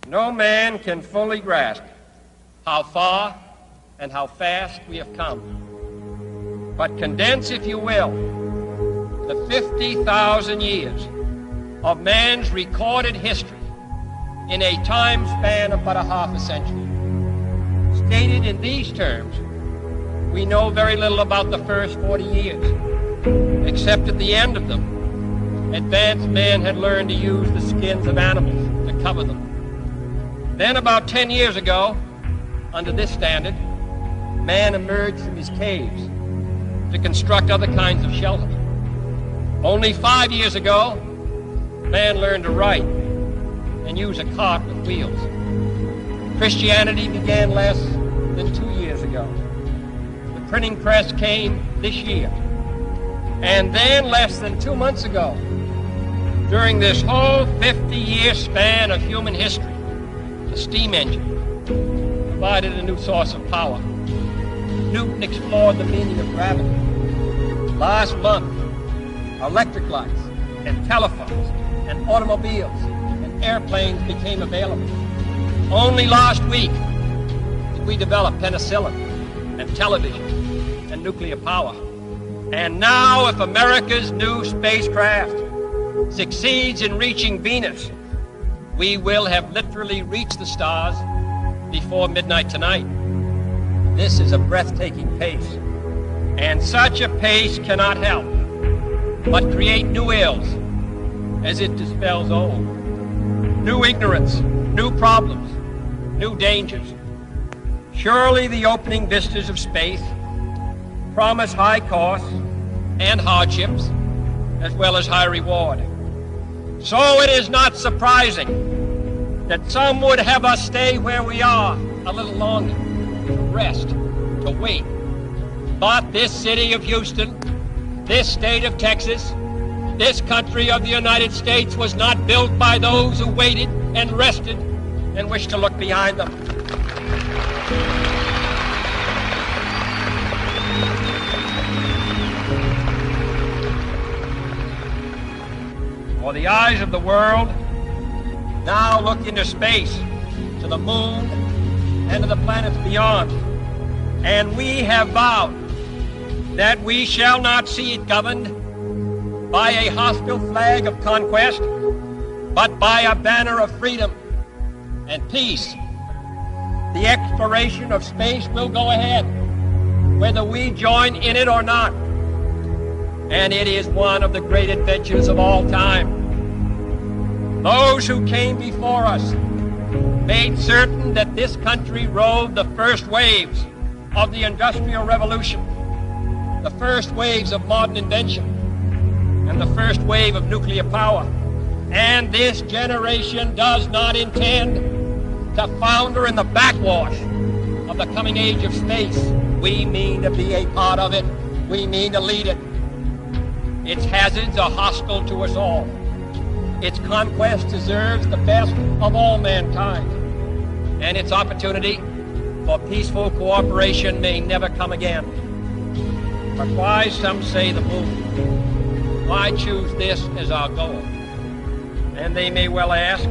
No man can fully grasp how far and how fast we have come. But condense, if you will, the 50,000 years of man's recorded history in a time span of but a half a century. Stated in these terms, we know very little about the first 40 years, except at the end of them, advanced man had learned to use the skins of animals to cover them. Then about 10 years ago, under this standard, man emerged from his caves to construct other kinds of shelter. Only 5 years ago, man learned to write and use a cart with wheels. Christianity began less than 2 years ago. The printing press came this year. And then less than 2 months ago, during this whole 50-year span of human history, the steam engine provided a new source of power. Newton explored the meaning of gravity. Last month, electric lights and telephones and automobiles and airplanes became available. Only last week did we develop penicillin and television and nuclear power. And now, if America's new spacecraft succeeds in reaching Venus, we will have literally reached the stars before midnight tonight. This is a breathtaking pace, and such a pace cannot help but create new ills as it dispels old. New ignorance, new problems, new dangers. Surely the opening vistas of space promise high costs and hardships, as well as high reward. So it is not surprising that some would have us stay where we are a little longer, to rest, to wait. But this city of Houston, this state of Texas, this country of the United States was not built by those who waited and rested and wished to look behind them. For the eyes of the world now look into space, to the moon, and to the planets beyond. And we have vowed that we shall not see it governed by a hostile flag of conquest, but by a banner of freedom and peace. The exploration of space will go ahead, whether we join in it or not. And it is one of the great adventures of all time. Those who came before us made certain that this country rode the first waves of the Industrial Revolution, the first waves of modern invention, and the first wave of nuclear power. And this generation does not intend to founder in the backwash of the coming age of space. We mean to be a part of it. We mean to lead it. Its hazards are hostile to us all. Its conquest deserves the best of all mankind. And its opportunity for peaceful cooperation may never come again. But why, some say, the moon? Why choose this as our goal? And they may well ask,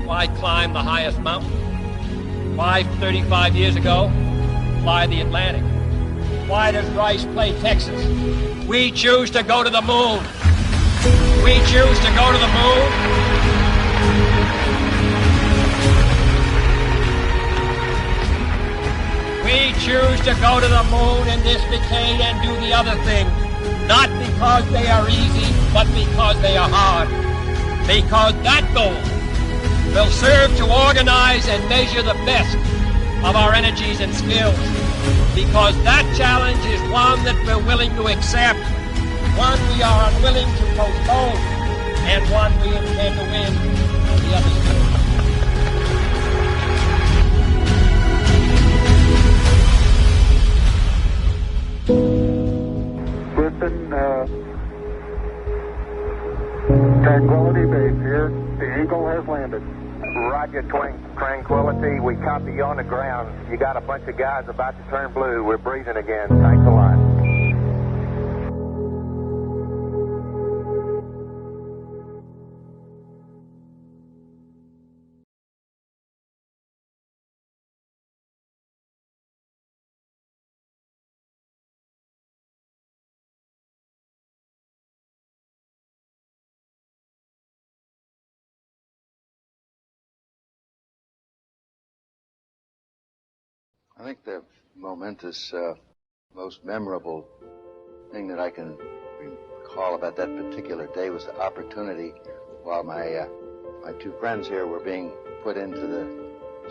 why climb the highest mountain? Why, 35 years ago, fly the Atlantic? Why does Rice play Texas? We choose to go to the moon. We choose to go to the moon. We choose to go to the moon in this decade and do the other things, not because they are easy, but because they are hard. Because that goal will serve to organize and measure the best of our energies and skills. Because that challenge is one that we're willing to accept, one we are unwilling to postpone, and one we intend to win on the other side. Listen, Tranquility Base here. The Eagle has landed. Roger, Tranquility. We copy you on the ground. You got a bunch of guys about to turn blue. We're breathing again. Thanks a lot. I think the momentous, most memorable thing that I can recall about that particular day was the opportunity while my two friends here were being put into the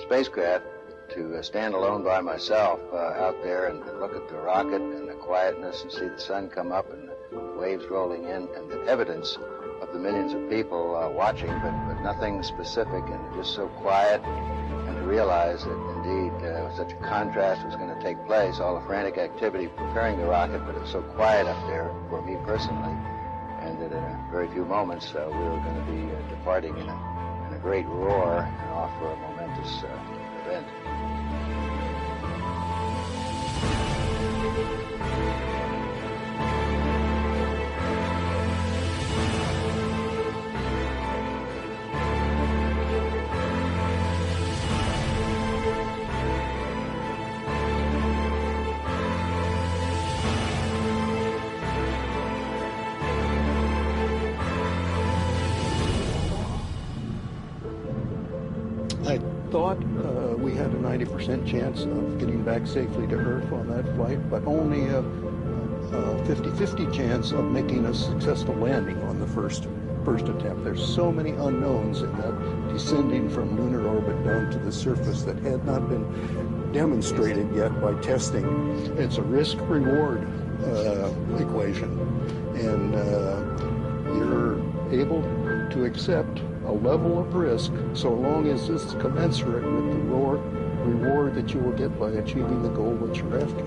spacecraft to stand alone by myself out there and look at the rocket and the quietness and see the sun come up and the waves rolling in and the evidence of the millions of people watching, but nothing specific, and just so quiet, and to realize that indeed such a contrast was going to take place, all the frantic activity preparing the rocket, but it was so quiet up there for me personally, and that in a very few moments we were going to be departing in a great roar and off for a momentous event. I thought we had a 90% chance of getting back safely to Earth on that flight, but only a 50-50 chance of making a successful landing on the first attempt. There's so many unknowns in that descending from lunar orbit down to the surface that had not been demonstrated yet by testing. It's a risk-reward equation, and you're able to accept a level of risk so long as it's commensurate with the reward that you will get by achieving the goal that you're after.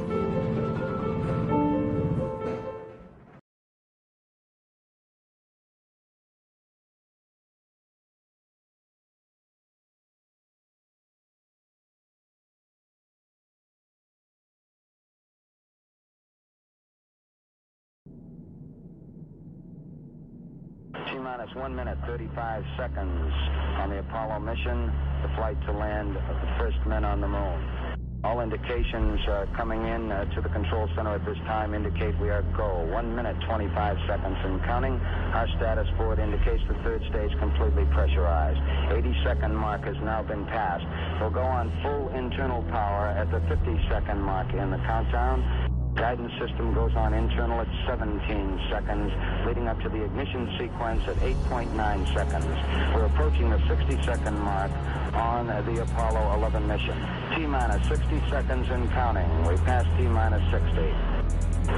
T-minus 1 minute, 35 seconds on the Apollo mission, the flight to land of the first men on the moon. All indications coming in to the control center at this time indicate we are go. 1 minute, 25 seconds and counting. Our status board indicates the third stage completely pressurized. 80-second mark has now been passed. We'll go on full internal power at the 50-second mark in the countdown. Guidance system goes on internal at 17 seconds, leading up to the ignition sequence at 8.9 seconds. We're approaching the 60-second mark on the Apollo 11 mission. T-minus 60 seconds and counting. We passed T-minus 60.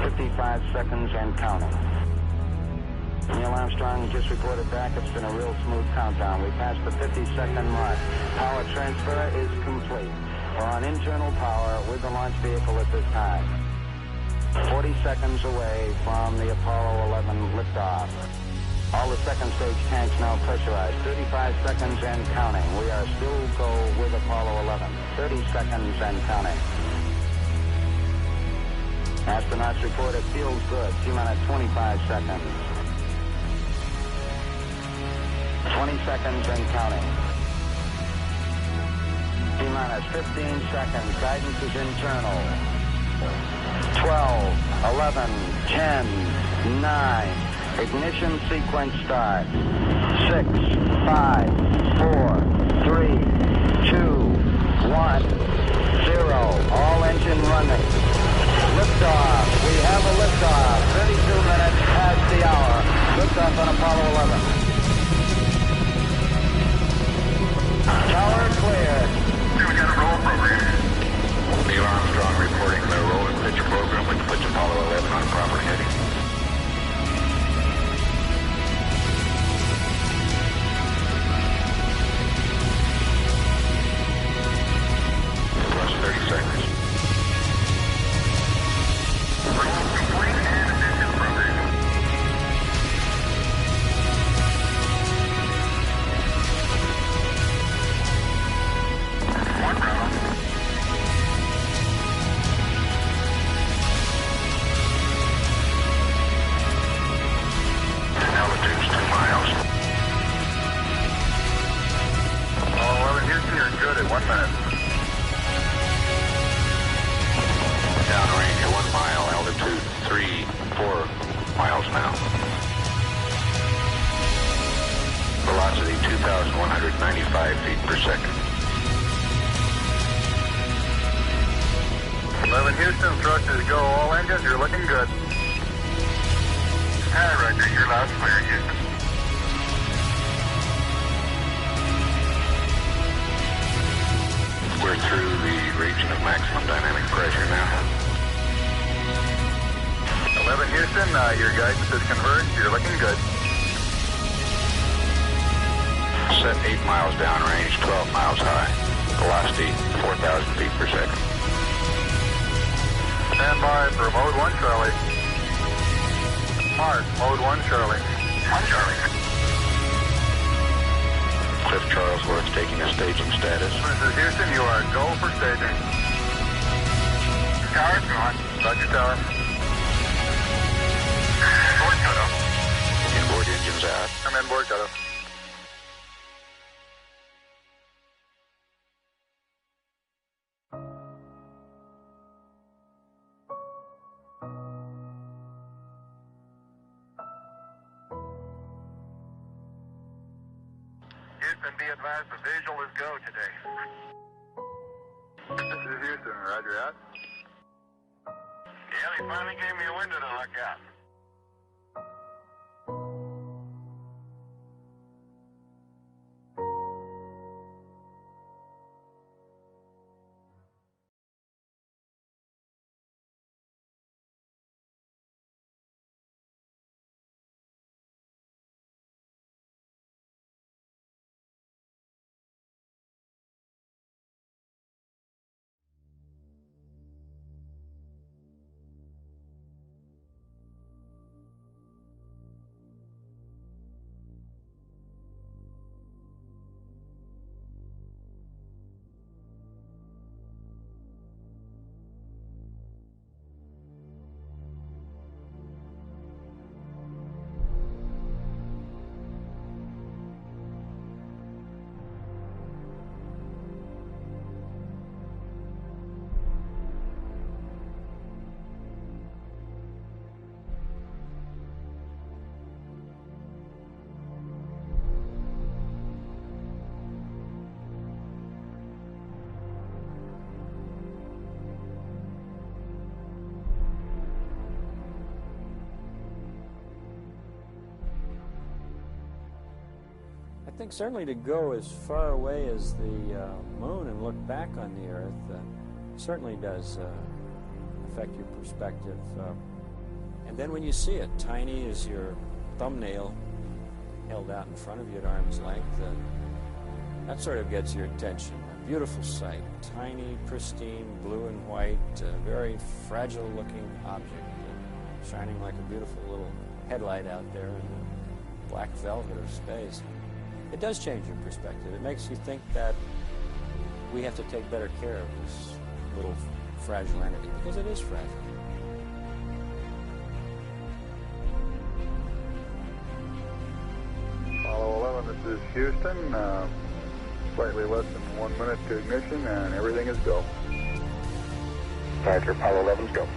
55 seconds and counting. Neil Armstrong just reported back. It's been a real smooth countdown. We passed the 50-second mark. Power transfer is complete. We're on internal power with the launch vehicle at this time. 40 seconds away from the Apollo 11 liftoff. All the second stage tanks now pressurized. 35 seconds and counting. We are still go with Apollo 11. 30 seconds and counting. Astronauts report it feels good. T-minus 25 seconds. 20 seconds and counting. T-minus 15 seconds. Guidance is internal. 12, 11, 10, 9. Ignition sequence starts. 6, 5, 4, 3, 2, 1, 0. All engine running. Liftoff. We have a liftoff. 32 minutes past the hour. Liftoff on Apollo 11. Tower clear. We got a roll program. Neil Armstrong reporting the roll and pitch program, which puts Apollo 11 on proper heading. Plus 30 seconds. Roll complete and ignition program. Houston, thrust is go. All engines, you're looking good. Hi, Roger. You're loud and clear, Houston. We're through the region of maximum dynamic pressure now. 11 Houston, your guidance is converged. You're looking good. Set 8 miles downrange, 12 miles high. Velocity 4,000 feet per second. Stand by for mode 1, Charlie. Mark, mode 1, Charlie. 1 Charlie. Cliff Charlesworth taking a staging status. This is Houston, you are go for staging. Tower's gone. Roger, tower. Inboard cutoff. Inboard engines out. I'm inboard cutoff. Houston, be advised the visual is go today. This is Houston, roger out. Yeah, they finally gave me a window to look out. I think certainly to go as far away as the moon and look back on the Earth certainly does affect your perspective. And then when you see it, tiny as your thumbnail held out in front of you at arm's length, that sort of gets your attention. A beautiful sight, tiny, pristine, blue and white, very fragile-looking object, shining like a beautiful little headlight out there in the black velvet of space. It does change your perspective. It makes you think that we have to take better care of this little fragile entity, because it is fragile. Apollo 11, this is Houston. Slightly less than 1 minute to ignition, and everything is go. Roger, Apollo 11's go.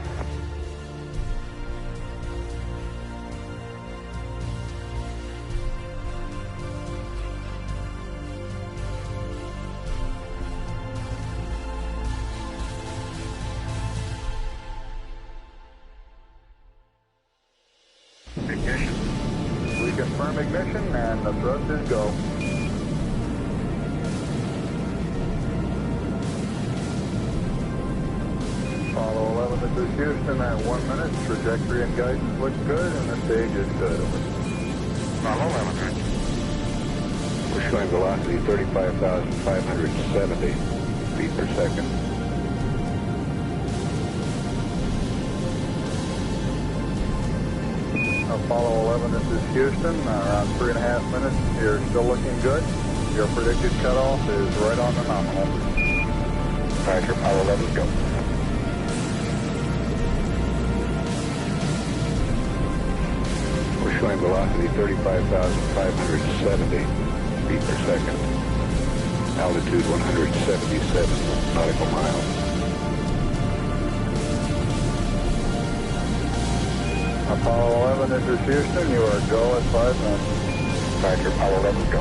Ignition. We confirm ignition, and the thrust is go. Apollo 11, this is Houston at 1 minute. Trajectory and guidance look good, and the stage is good. Apollo 11. We're showing velocity 35,570 feet per second. Apollo 11, this is Houston. Around 3.5 minutes. You're still looking good. Your predicted cutoff is right on the nominal. Roger, Apollo 11's go. We're showing velocity 35,570 feet per second. Altitude 177 nautical miles. Apollo 11, this is Houston. You are go at 5 minutes. Roger, Apollo 11's go.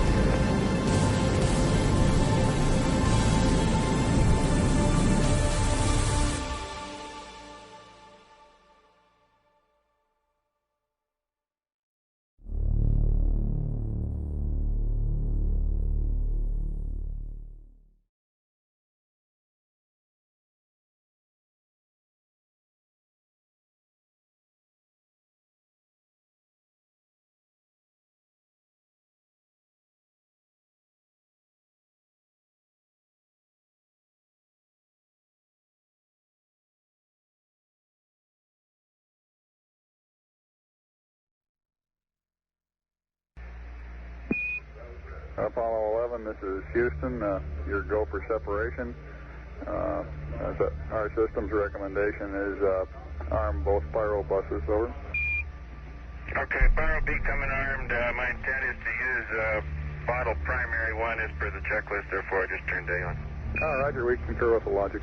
Apollo 11, this is Houston. Your go for separation. Our system's recommendation is arm both pyro buses, over. Okay, pyro B coming armed. My intent is to use bottle primary one as per the checklist, therefore I just turned day on. Roger, we concur with the logic.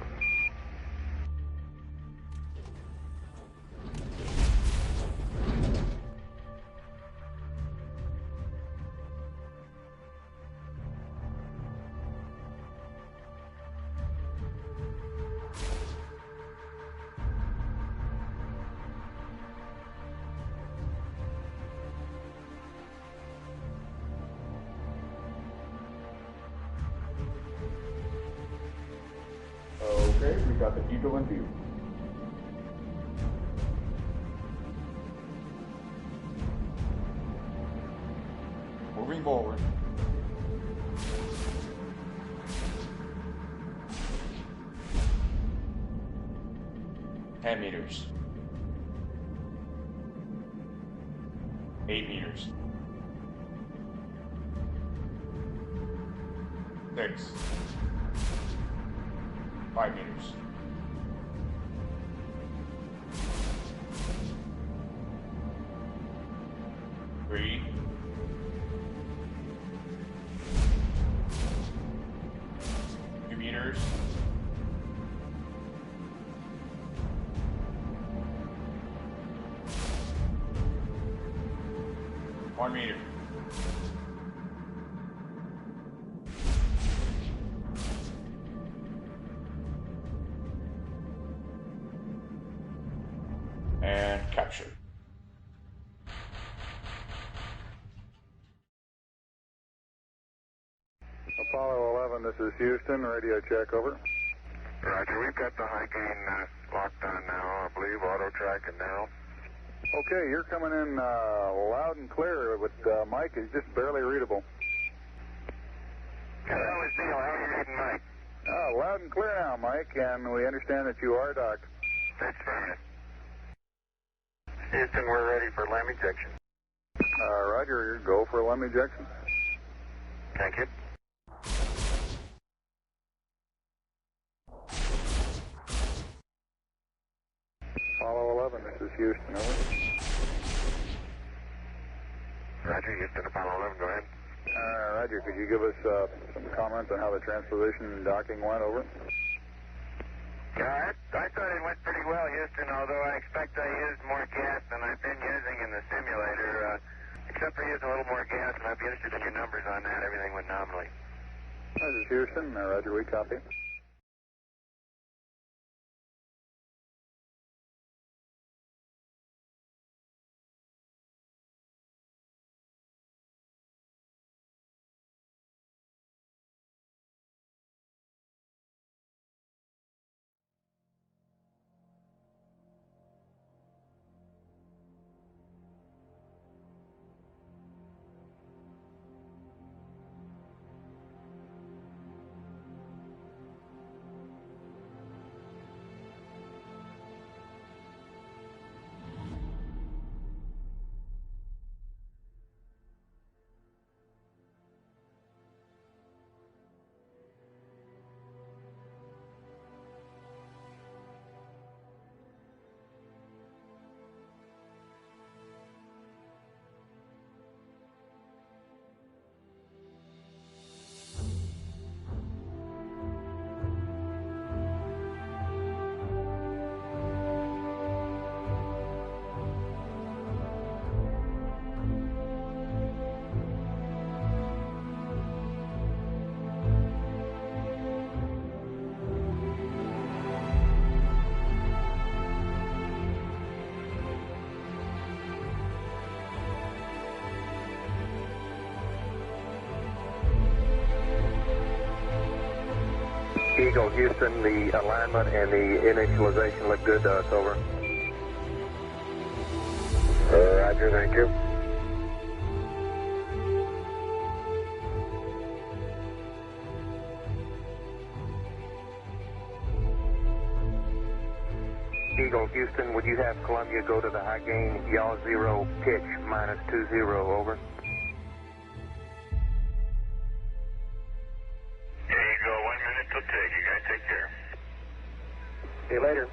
Okay, we got the Eagle in view. Moving forward. meters. 8 meters. 6. 5 meters. 3. 2 meters. 1 meter. And capture. Apollo 11, this is Houston. Radio check, over. Roger, we've got the high gain locked on now, I believe, auto track and now. Okay, you're coming in loud and clear, but Mike is just barely readable. Hello, it's Neil. How are you reading, Mike? Loud and clear now, Mike, and we understand that you are docked. That's fine. Houston, we're ready for LEM ejection. Roger, go for LEM ejection. Thank you. Apollo 11, this is Houston, over. Roger, Houston, Apollo 11, go ahead. Roger, could you give us some comments on how the transposition and docking went, over? Yeah, I thought it went pretty well, Houston, although I expect I used more gas than I've been using in the simulator, except for using a little more gas, and I'd be interested in your numbers on that. Everything went nominally. This is Houston. Roger, we copy. Eagle, Houston, the alignment and the initialization look good to us, over. Roger, thank you. Eagle, Houston, would you have Columbia go to the high gain, yaw 0, pitch, -20, over? See you later.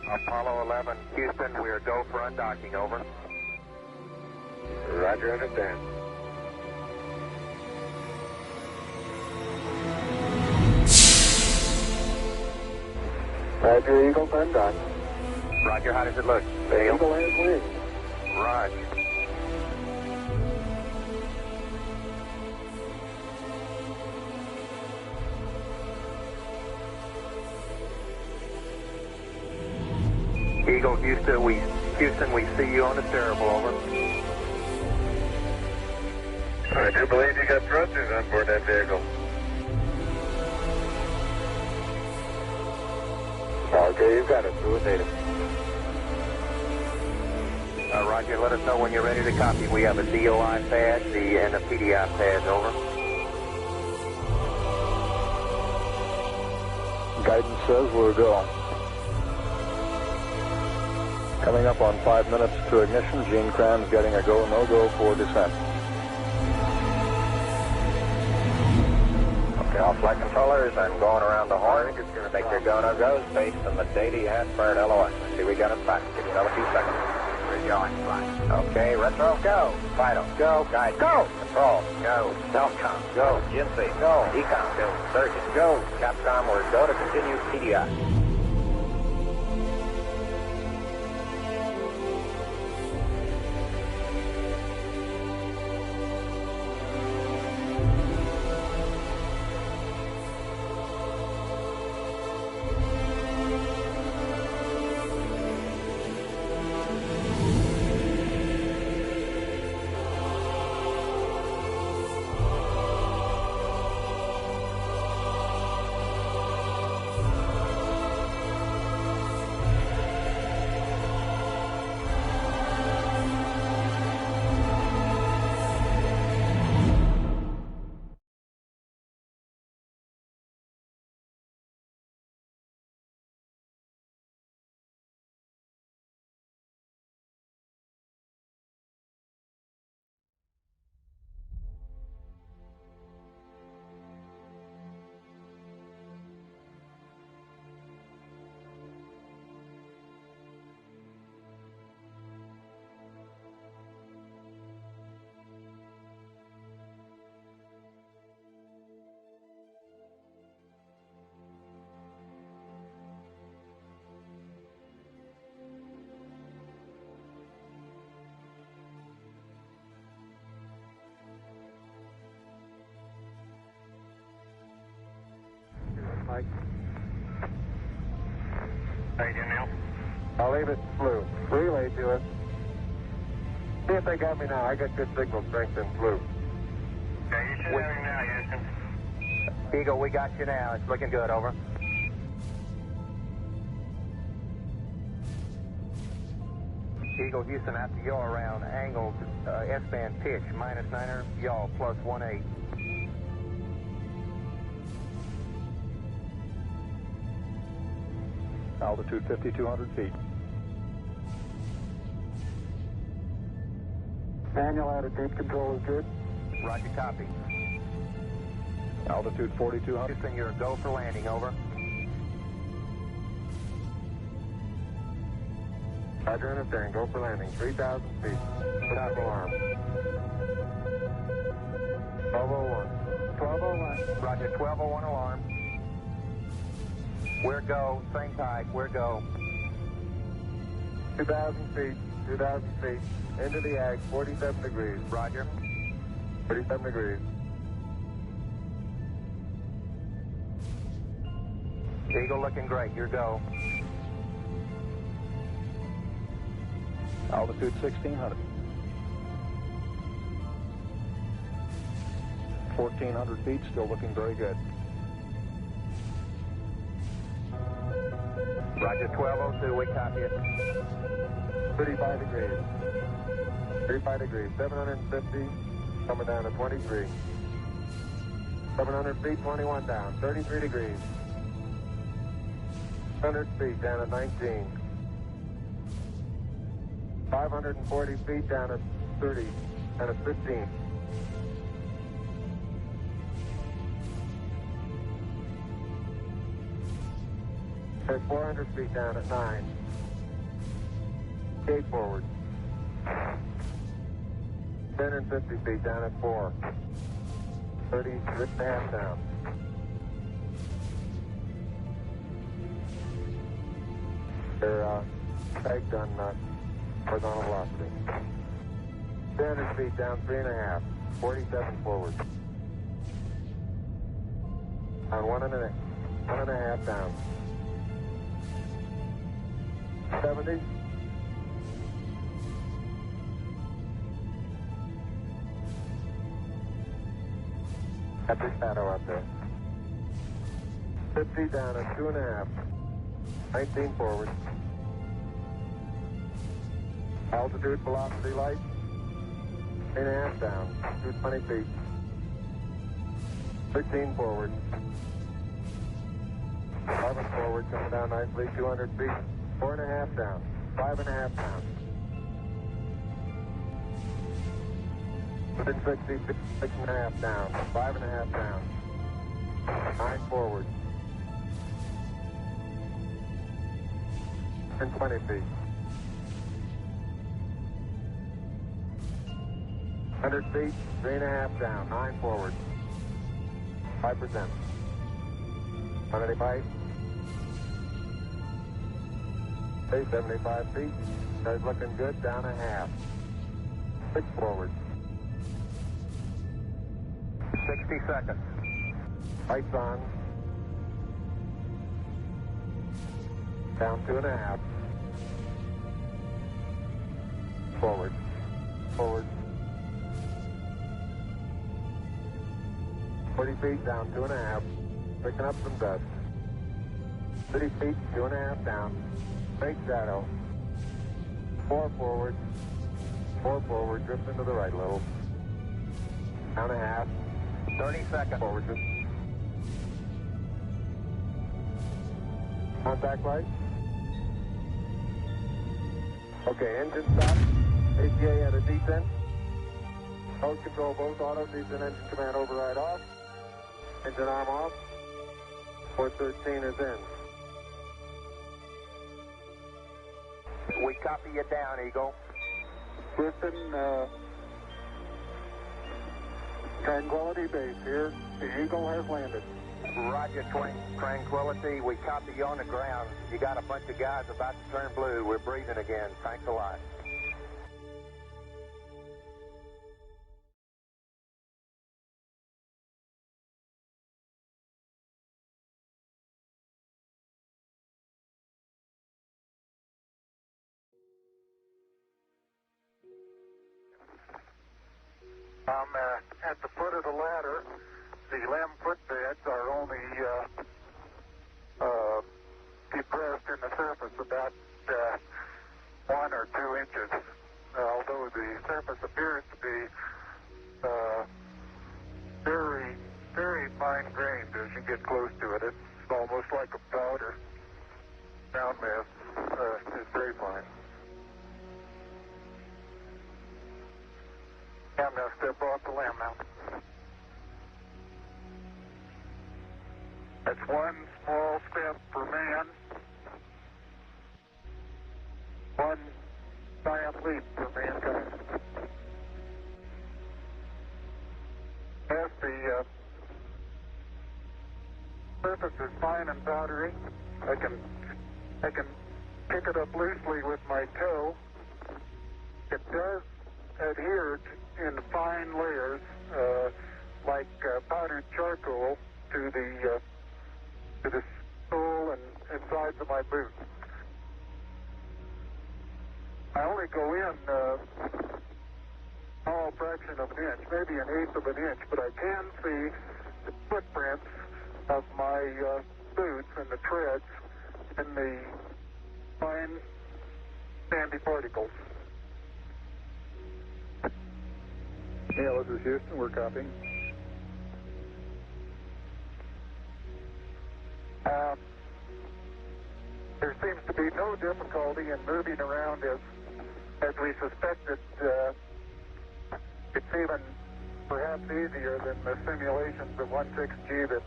Apollo 11, Houston, we are go for undocking, over. Roger, understand. Roger, Eagle, undock. Roger, how does it look? The Eagle has wings. Roger. Eagle, Houston, we see you on the terrible, over. I do believe you got thrusters on board that vehicle. Okay, you've got it. Through it, native. Roger, let us know when you're ready to copy. We have a DOI pad and a PDI pad, over. Guidance says we're go. Coming up on 5 minutes to ignition. Gene Kranz getting a go, no-go for descent. Okay, all flight controllers, I'm going around the horn. Make your go, no-go's based on the data you had for an LOS. See, we got it back. Give you another few seconds. We're going, flying. Okay, retro, go. Vital, go. Guide, go. Control, go. Self-com, go. GNC, go. Ecom, go. Surgeon, go. Capcom, we're go to continue PDI. Mike. How you doing, Neil? I'll leave it blue. Relay to us. See if they got me now. I got good signal strength in blue. Okay, you should have him now, Houston. Eagle, we got you now. It's looking good, over. Eagle, Houston, after yaw around, angled S-band pitch, -9er, yaw, +18. Altitude 5,200 feet. Manual attitude control is good. Roger, copy. Altitude 4,200. Houston, you're a go for landing, over. Roger, understand. Go for landing. 3,000 feet. Stop alarm. 1201. 1201. Roger, 1201 alarm. We're go. Same type. We're go. 2,000 feet. 2,000 feet. Into the ag. 47 degrees. Roger. 37 degrees. Eagle looking great. You're go. Altitude 1,600. 1,400 feet. Still looking very good. Roger, 1202, we copy it. 35 degrees. 35 degrees. 750. Coming down to 23. 700 feet, 21 down, 33 degrees. 100 feet down at 19. 540 feet down at 30, and at 15. At 400 feet down at 9. Gate forward. 10 and 50 feet down at 4. 36.5 down. They're pegged on horizontal velocity. 200 feet down, 3.5. 47 forward. On 1.5 down. 70. At the shadow out there. 50 down at 2.5. 19 forward. Altitude, velocity, light. 3.5 down. 220 feet. 13 forward. 11 forward, coming down nicely. 200 feet. 4.5 down. 5.5 down. Within 60 feet, 6.5 down. 5.5 down. 9 forward. And 20 feet. 100 feet, 3.5 down. 9 forward. 5%. 185. Stay 75 feet. Guys looking good. Down 1/2. 6 forward. 60 seconds. Lights on. Down 2.5. Forward. Forward. 40 feet down 2.5. Picking up some dust. 30 feet, 2.5 down. Big shadow. 4 forward. 4 forward. Drift into the right a little. Down 1/2. 30 seconds. Forward. Drift. Contact light. Okay, engine stop. ATA at a descent. Mode control both auto. Descent engine command override off. Engine arm off. 413 is in. We copy you down, Eagle. Houston, Tranquility Base here. The Eagle has landed. Roger, Tranquility. We copy you on the ground. You got a bunch of guys about to turn blue. We're breathing again. Thanks a lot. I'm at the foot of the ladder. The limb footbeds are only depressed in the surface about 1 or 2 inches, although the surface appears to be very, very fine-grained as you get close to it. It's almost like a powder. Ground mass is very fine. I'm going to step off the limb now. That's one small step for man, one giant leap for mankind. As the surface is fine and powdery, I can pick it up loosely with my toe. It does adhere in fine layers, like powdered charcoal, to the sole and sides of my boot. I only go in a small fraction of an inch, maybe 1/8 of an inch, but I can see the footprints of my boots and the treads in the fine sandy particles. Yeah, this is Houston. We're copying. There seems to be no difficulty in moving around as we suspected. It's even perhaps easier than the simulations of 16G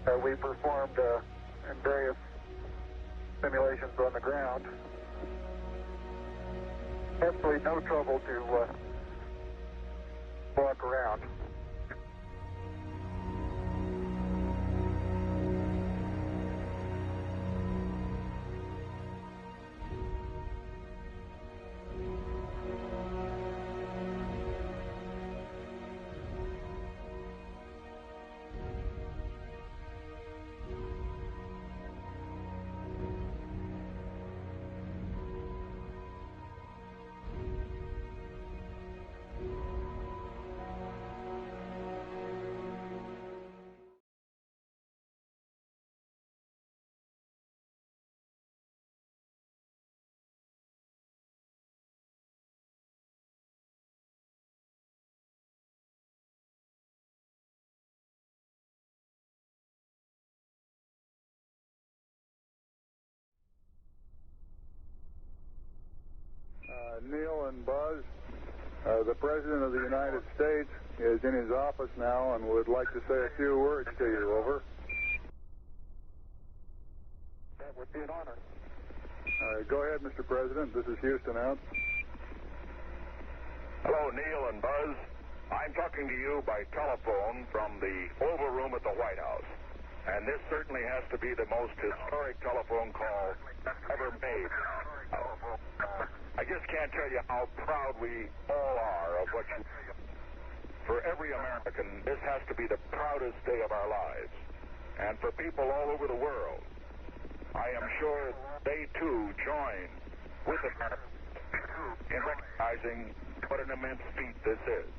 that we performed in various simulations on the ground. Absolutely no trouble to walk around. Neil and Buzz, the President of the United States is in his office now and would like to say a few words to you. Over. That would be an honor. Go ahead, Mr. President. This is Houston out. Hello, Neil and Buzz. I'm talking to you by telephone from the Oval Room at the White House. And this certainly has to be the most historic telephone call ever made. I just can't tell you how proud we all are of what you do. For every American, this has to be the proudest day of our lives. And for people all over the world, I am sure they too join with America in recognizing what an immense feat this is.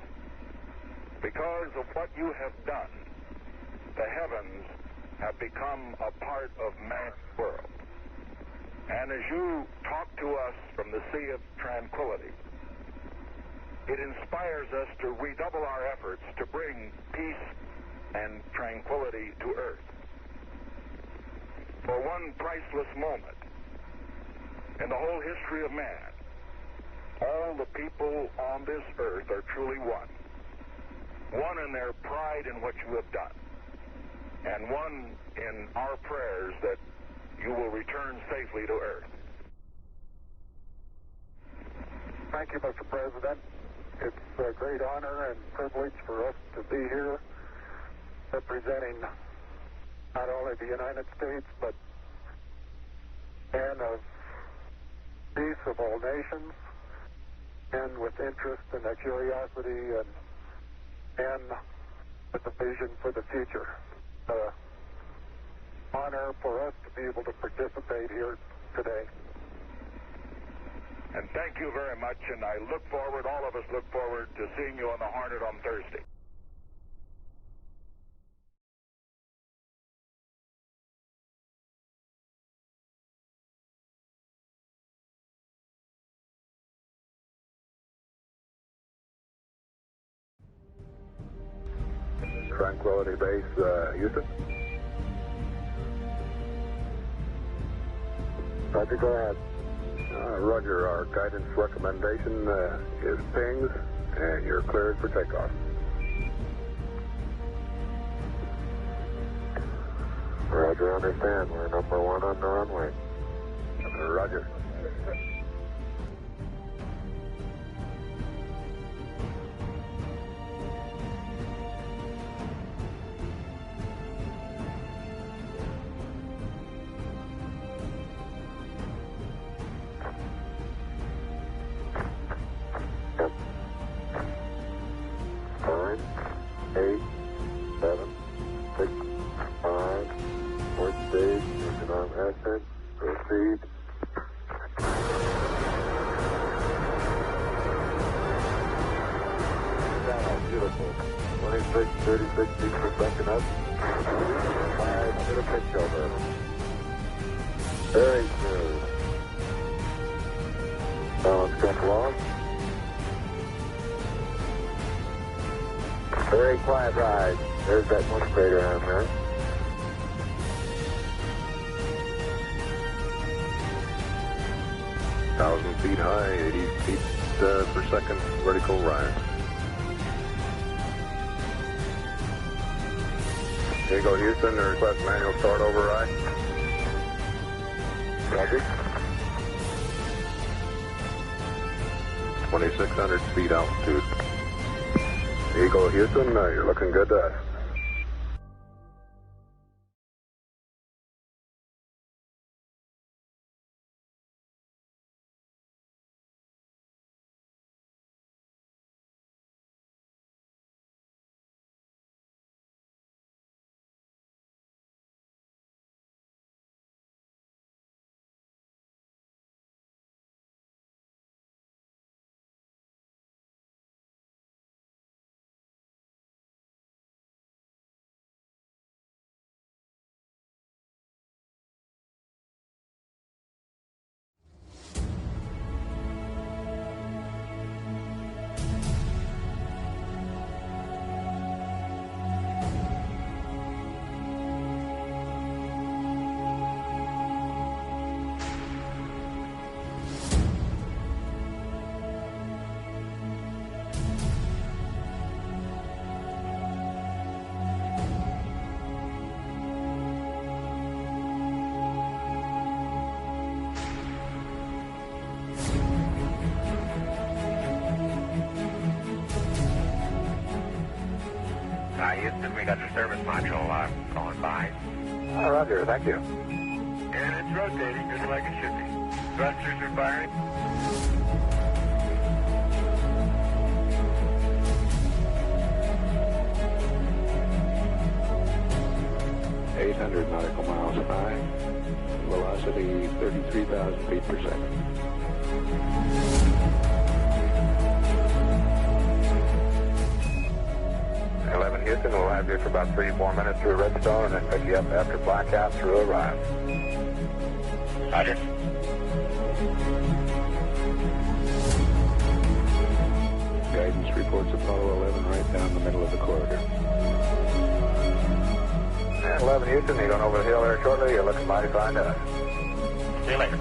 Because of what you have done, the heavens have become a part of man's world. And as you talk to us from the Sea of Tranquility, it inspires us to redouble our efforts to bring peace and tranquility to Earth. For one priceless moment in the whole history of man, all the people on this earth are truly one. One in their pride in what you have done, and one in our prayers that you will return safely to Earth. Thank you, Mr. President. It's a great honor and privilege for us to be here representing not only the United States, but men of peace of all nations, and with interest and a curiosity and with a vision for the future. Honor for us to be able to participate here today. And thank you very much, and I look forward, all of us look forward to seeing you on the Hornet on Thursday. Tranquility Base, Houston. Roger, go ahead. Roger, our guidance recommendation is pings, and you're cleared for takeoff. Roger, understand. We're number one on the runway. Roger. Proceed. Beautiful. 26, 36 feet per second up. 5-minute pitch over. Very smooth. Balance come along. Very quiet ride. There's that one crater on there. 1,000 feet high, 80 feet per second vertical rise. Here you go, Houston. Request manual start override. Roger. 2,600 feet altitude. Here you go, Houston. You're looking good to us. Houston, we got the service module going by. Roger, thank you. And it's rotating just like it should be. Thrusters are firing. .800 nautical miles high. Velocity 33,000 feet per second. Houston, we'll have you for about 3-4 minutes through Redstone and then pick you up after blackout through Orion. Roger. Guidance reports Apollo 11 right down the middle of the corridor. And 11 Houston, you're going over the hill there shortly. You're looking mighty fine to us. See you later.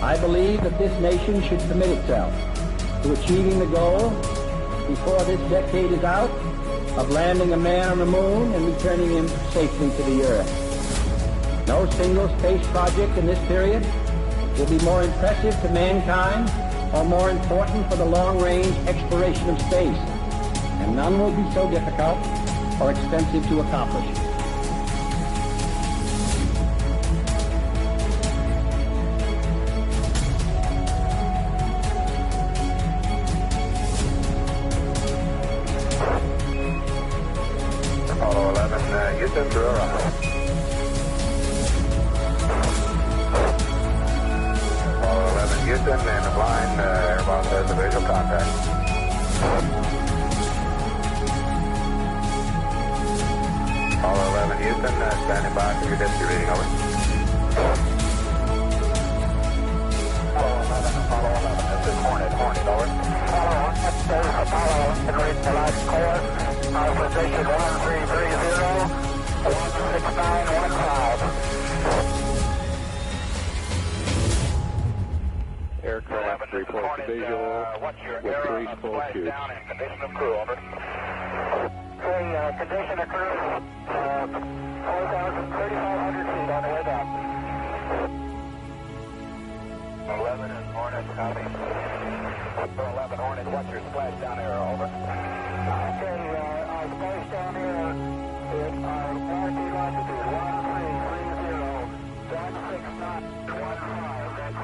I believe that this nation should commit itself to achieving the goal, before this decade is out, of landing a man on the moon and returning him safely to the Earth. No single space project in this period will be more impressive to mankind or more important for the long-range exploration of space, and none will be so difficult or expensive to accomplish. Apollo 11, Houston, through Orion. Apollo 11, Houston, and the blind air boss has a visual contact. Apollo 11, Houston, standing by for your density reading, over. Apollo 11, this is Hornet, over. Apollo 11, read the last course, position 1330, 16915. Aircraft reports visual with 3 full shoots. Condition of crew, over. Condition of crew, 3,500 feet on the way down. 11 and Hornet, copy. 11 Hornet, what's your splashdown error, over? Okay, our splashdown error is our latitude, 1330, 16915. That's